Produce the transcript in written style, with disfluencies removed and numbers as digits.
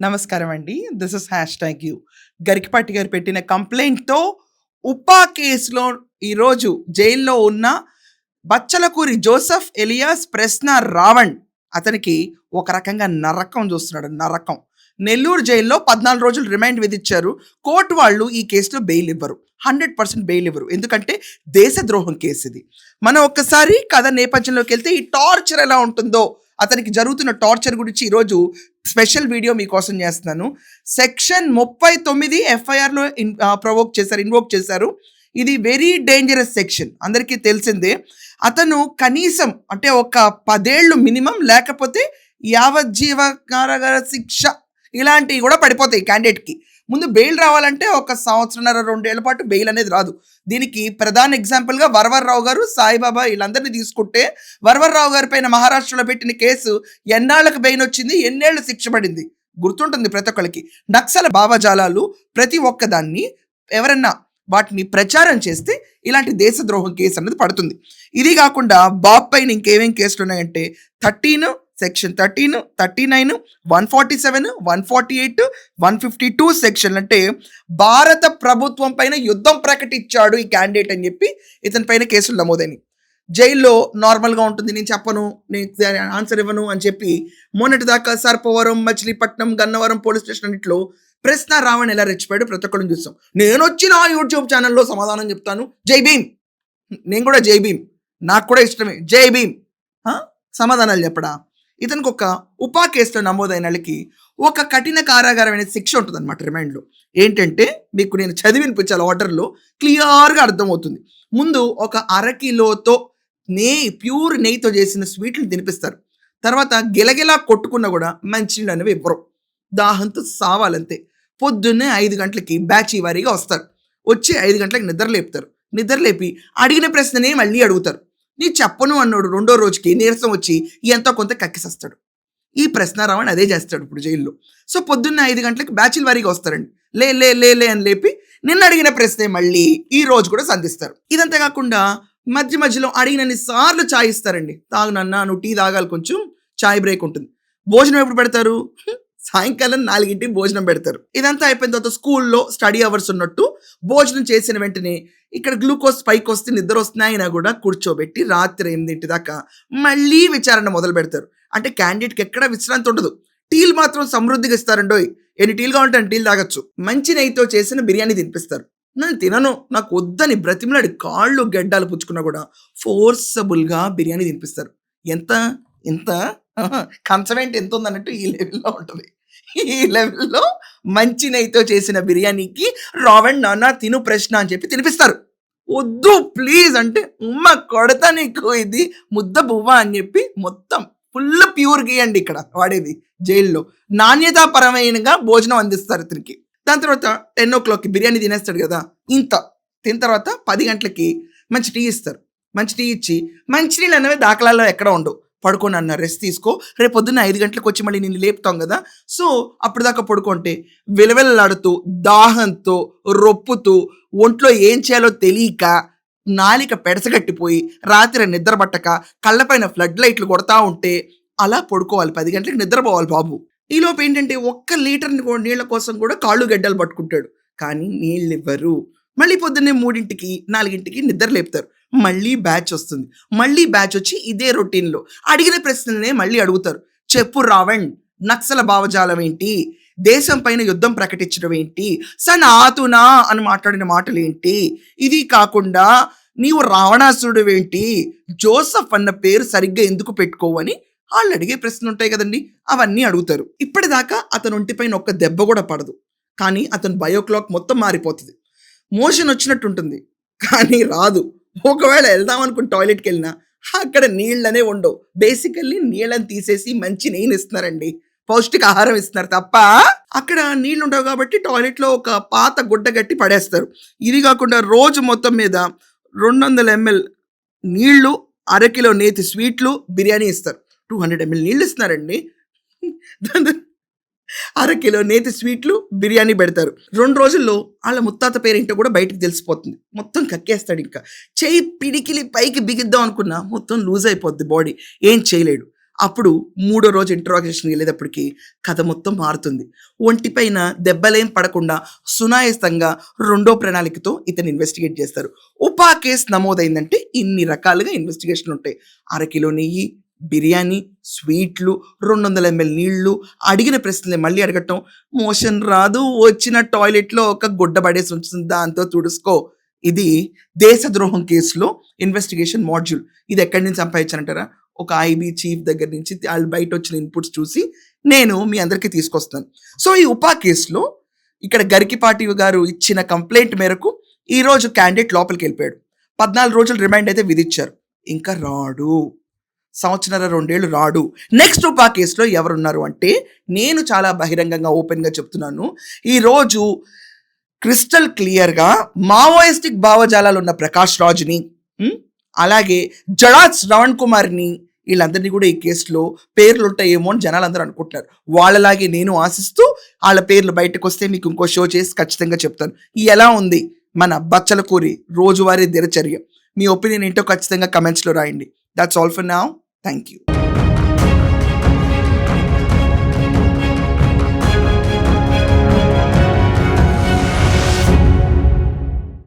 నమస్కారం అండి. This is #you. Garikapati గారు పెట్టిన కంప్లెయింట్‌తో ఉపా కేసులో ఈరోజు జైల్లో ఉన్న బచ్చలకూరి జోసెఫ్ ఎలియాస్ ప్రశ్న రావణ్ అతనికి ఒక రకంగా నరకం చూస్తున్నాడు. నరకం. నెల్లూరు జైల్లో 14 రోజులు రిమాండ్ విధించారు. కోర్టు వాళ్ళు ఈ కేసులో బెయిల్ ఇవ్వరు. 100% బెయిల్ ఇవ్వరు. ఎందుకంటే దేశద్రోహం కేసు ఇది. మనం ఒక్కసారి కథ నేపథ్యంలోకి వెళ్తే ఈ టార్చర్ ఎలా ఉంటుందో, అతనికి జరుగుతున్న టార్చర్ గురించి ఈరోజు స్పెషల్ వీడియో మీకోసం చేస్తున్నాను. సెక్షన్ 39 ఎఫ్ఐఆర్లో ఇన్వోక్ చేశారు. ఇది వెరీ డేంజరస్ సెక్షన్, అందరికీ తెలిసిందే. అతను కనీసం అంటే ఒక 10 ఏళ్ళు మినిమం, లేకపోతే యావజ్జీవ కారాగార శిక్ష ఇలాంటివి కూడా పడిపోతాయి క్యాండిడేట్కి. ముందు బెయిల్ రావాలంటే 1 సంవత్సరంన్నర 2 ఏళ్ల పాటు బెయిల్ అనేది రాదు. దీనికి ప్రధాన ఎగ్జాంపుల్గా వరవర్రావు గారు, సాయిబాబా వీళ్ళందరినీ తీసుకుంటే, వరవర్రావు గారి పైన మహారాష్ట్రలో పెట్టిన కేసు ఎన్నాళ్ళకు బెయిల్ వచ్చింది, ఎన్నేళ్లు శిక్ష పడింది గుర్తుంటుంది ప్రతి ఒక్కరికి. నక్సల భావజాలాలు ప్రతి ఒక్కదాన్ని ఎవరన్నా వాటిని ప్రచారం చేస్తే ఇలాంటి దేశద్రోహం కేసు అనేది పడుతుంది. ఇది కాకుండా బాబ్ పైన ఇంకేమేం కేసులు ఉన్నాయంటే 13, సెక్షన్ 13, 39, 147, 148, 152 సెక్షన్. అంటే భారత ప్రభుత్వం పైన యుద్ధం ప్రకటించాడు ఈ క్యాండిడేట్ అని చెప్పి ఇతని పైన కేసులు నమోదైనవి. జైల్లో నార్మల్గా ఉంటుంది, నేను చెప్పను, నేను ఆన్సర్ ఇవ్వను అని చెప్పి మొన్నటిదాకా సర్పవరం, మచిలీపట్నం, గన్నవరం పోలీస్ స్టేషన్ అన్నింటిలో ప్రశ్న రావణ్ ఎలా రెచ్చిపోయాడు ప్రతి ఒక్కరిని చూస్తాం. నేను వచ్చి నా యూట్యూబ్ ఛానల్లో సమాధానం చెప్తాను, జై భీమ్, నేను కూడా జై భీమ్, నాకు కూడా ఇష్టమే, జై భీమ్, సమాధానాలు చెప్పడా. ఇతనికి ఒక ఉపా కేసులో నమోదైన వాళ్ళకి ఒక కఠిన కారాగారమైన శిక్ష ఉంటుంది అనమాట రిమాండ్లో. ఏంటంటే మీకు నేను చదివి వినిపించాలి, ఆర్డర్లో క్లియర్గా అర్థమవుతుంది. ముందు ఒక 1/2 కిలోతో ప్యూర్ నెయ్యితో చేసిన స్వీట్లు తినిపిస్తారు. తర్వాత గిలగిలా కొట్టుకున్నా కూడా మంచినీళ్ళు అనేవి ఇవ్వరు, దాహంతో సావాలంతే. పొద్దున్నే 5 గంటలకి బ్యాచ్ వారీగా వస్తారు. వచ్చి 5 గంటలకు నిద్రలేపుతారు. నిద్రలేపి అడిగిన ప్రశ్ననే మళ్ళీ అడుగుతారు. నీ చెప్పను అన్నాడు. 2వ రోజుకి నీరసం వచ్చి ఎంతో కొంత కక్కిసేస్తాడు. ఈ ప్రశ్న రావణ్ అదే చేస్తాడు ఇప్పుడు జైల్లో. సో పొద్దున్న 5 గంటలకు బ్యాచ్ల వారీగా వస్తారండి. లే లే లే లే అని లేపి నిన్న అడిగిన ప్రశ్నే మళ్ళీ ఈ రోజు కూడా సంధిస్తారు. ఇదంతా కాకుండా మధ్య మధ్యలో అడిగినన్ని సార్లు ఛాయ్ ఇస్తారండి. తాగునన్నా, నువ్వు టీ తాగాలి, కొంచెం ఛాయ్ బ్రేక్ ఉంటుంది. భోజనం ఎప్పుడు పెడతారు? సాయంకాలం 4ంటికి భోజనం పెడతారు. ఇదంతా అయిపోయిన తర్వాత స్కూల్లో స్టడీ అవర్స్ ఉన్నట్టు భోజనం చేసిన వెంటనే ఇక్కడ గ్లూకోజ్ పైకి వస్తే నిద్ర వస్తున్నాయినా కూడా కూర్చోబెట్టి రాత్రి 8 దాకా మళ్ళీ విచారణ మొదలు పెడతారు. అంటే క్యాండిడేట్కి ఎక్కడ విశ్రాంతి ఉండదు. టీలు మాత్రం సమృద్ధిగా ఇస్తారండోయ్. ఎన్ని టీలు కావాలంటే అన్ని టీలు తాగొచ్చు. మంచి నెయ్యితో చేసిన బిర్యానీ తినిపిస్తారు. నేను తినను, నాకు వద్దని బ్రతిమలాడి కాళ్ళు గడ్డాలు పుచ్చుకున్నా కూడా ఫోర్సబుల్గా బిర్యానీ తినిపిస్తారు. ఎంత ఎంత కన్సమెంట్ ఎంత ఉందన్నట్టు ఈ లెవెల్లో ఉంటుంది. ఈ లెవెల్లో మంచి నెయ్యితో చేసిన బిర్యానీకి రావణ్ నాన్న తిను ప్రశ్న అని చెప్పి తినిపిస్తారు. వద్దు ప్లీజ్ అంటే, ఉమ్మ కొడతా నీకు, ఇది ముద్ద బువ్వ అని చెప్పి మొత్తం ఫుల్ ప్యూర్ గీయండి ఇక్కడ వాడేది. జైల్లో నాణ్యతాపరమైనగా భోజనం అందిస్తారు ఇతనికి. దాని తర్వాత 10 o'clockకి బిర్యానీ తినేస్తాడు కదా, ఇంత తిన్న తర్వాత 10 గంటలకి మంచి టీ ఇస్తారు. మంచి టీ ఇచ్చి మంచినీళ్ళు అనేవి దాఖలాల్లో ఎక్కడ ఉండవు. పడుకొని అన్న రెస్ట్ తీసుకో, రేపు పొద్దున్న 5 గంటలకు వచ్చి మళ్ళీ నిన్ను లేపుతాం కదా, సో అప్పుడు దాకా పడుకుంటే విలవిల్లాడుతూ, దాహంతో, రొప్పుతూ, ఒంట్లో ఏం చేయాలో తెలియక, నాలిక పెడసగట్టిపోయి, రాత్రి నిద్ర పట్టక, కళ్ళపైన ఫ్లడ్ లైట్లు కొడతా ఉంటే అలా పడుకోవాలి. 10 గంటలకు నిద్రపోవాలి బాబు. ఈలోపు ఏంటంటే 1 లీటర్ నీళ్ళ కోసం కూడా కాళ్ళు గడ్డలు పట్టుకుంటాడు. కానీ నీళ్ళు ఇవ్వరు. మళ్ళీ పొద్దున్నే 3ంటికి 4ంటికి నిద్ర లేపుతారు. మళ్ళీ బ్యాచ్ వస్తుంది. మళ్ళీ బ్యాచ్ వచ్చి ఇదే రొటీన్లో అడిగిన ప్రశ్నలనే మళ్ళీ అడుగుతారు. చెప్పు రావణ్, నక్సల భావజాలం ఏంటి, దేశం పైన యుద్ధం ప్రకటించడం ఏంటి, సనాతునా అని మాట్లాడిన మాటలు ఏంటి, ఇది కాకుండా నీవు రావణాసురుడు ఏంటి, జోసెఫ్ అన్న పేరు సరిగ్గా ఎందుకు పెట్టుకోవని వాళ్ళు అడిగే ప్రశ్నలు ఉంటాయి కదండి, అవన్నీ అడుగుతారు. ఇప్పటిదాకా అతను ఒంటిపైన ఒక్క దెబ్బ కూడా పడదు. కానీ అతను బయోక్లాక్ మొత్తం మారిపోతుంది. మోషన్ వచ్చినట్టుంటుంది కానీ రాదు. ఒకవేళ వెళ్దాం అనుకుని టాయిలెట్కి వెళ్ళినా అక్కడ నీళ్ళనే ఉండవు. బేసికల్లీ నీళ్ళని తీసేసి మంచి నీళ్ళు ఇస్తున్నారండి, పౌష్టిక ఆహారం ఇస్తున్నారు తప్ప అక్కడ నీళ్ళు ఉండవు. కాబట్టి టాయిలెట్లో ఒక పాత గుడ్డ గట్టి పడేస్తారు. ఇది కాకుండా రోజు మొత్తం మీద 200 ml నీళ్లు, 1/2 కిలో నేతి స్వీట్లు, బిర్యానీ ఇస్తారు. 200 ml నీళ్ళు ఇస్తున్నారండి. 1/2 కిలో నేతి స్వీట్లు, బిర్యానీ పెడతారు. 2 రోజుల్లో వాళ్ళ ముత్తాత పేరేంటో కూడా బయటకు తెలిసిపోతుంది. మొత్తం కక్కేస్తాడు. ఇంకా చెయ్యి పిడికిలి పైకి బిగిద్దాం అనుకున్నా మొత్తం లూజ్ అయిపోద్ది బాడీ, ఏం చేయలేడు. అప్పుడు మూడో రోజు ఇంట్రాగేషన్కి వెళ్ళేటప్పటికి కథ మొత్తం మారుతుంది. ఒంటిపైన దెబ్బలేం పడకుండా సునాయాసంగా రెండో ప్రణాళికతో ఇతను ఇన్వెస్టిగేట్ చేస్తారు. ఉపా కేసు నమోదైందంటే ఇన్ని రకాలుగా ఇన్వెస్టిగేషన్ ఉంటాయి. అరకిలో నెయ్యి, బిర్యానీ, స్వీట్లు, 200 ml నీళ్లు, అడిగిన ప్రశ్నలే మళ్ళీ అడగటం, మోషన్ రాదు, వచ్చిన టాయిలెట్లో ఒక గుడ్డ పడేసి ఉంచుతుంది, దాంతో తుడుచుకో. ఇది దేశద్రోహం కేసులో ఇన్వెస్టిగేషన్ మాడ్యూల్. ఇది ఎక్కడి నుంచి సంపాదించానంటారా? ఒక ఐబీ చీఫ్ దగ్గర నుంచి వాళ్ళు బయట వచ్చిన ఇన్పుట్స్ చూసి నేను మీ అందరికీ తీసుకొస్తాను. సో ఈ ఉపా కేసులో ఇక్కడ గరికిపాటి గారు ఇచ్చిన కంప్లైంట్ మేరకు ఈరోజు క్యాండిడేట్ లోపలికి వెళ్ళిపోయాడు. 14 రోజులు రిమైండ్ అయితే విధించారు. ఇంకా రాడు, 1.5-2 ఏళ్ళు రాడు. నెక్స్ట్ ఉపా కేసులో ఎవరున్నారు అంటే నేను చాలా బహిరంగంగా ఓపెన్గా చెప్తున్నాను. ఈరోజు క్రిస్టల్ క్లియర్గా మావోయిస్టిక్ భావజాలాలు ఉన్న ప్రకాష్ రాజ్ని, అలాగే జడా శ్రవణ్ కుమార్ని, వీళ్ళందరినీ కూడా ఈ కేసులో పేర్లు ఉంటాయేమో అని జనాలు అందరూ అనుకుంటున్నారు. వాళ్ళలాగే నేను ఆశిస్తూ వాళ్ళ పేర్లు బయటకు వస్తే మీకు ఇంకో షో చేసి ఖచ్చితంగా చెప్తాను. ఎలా ఉంది మన బచ్చలకూరి రోజువారీ దినచర్య? మీ ఒపీనియన్ ఏంటో ఖచ్చితంగా కమెంట్స్లో రాయండి. That's all for now. Thank you.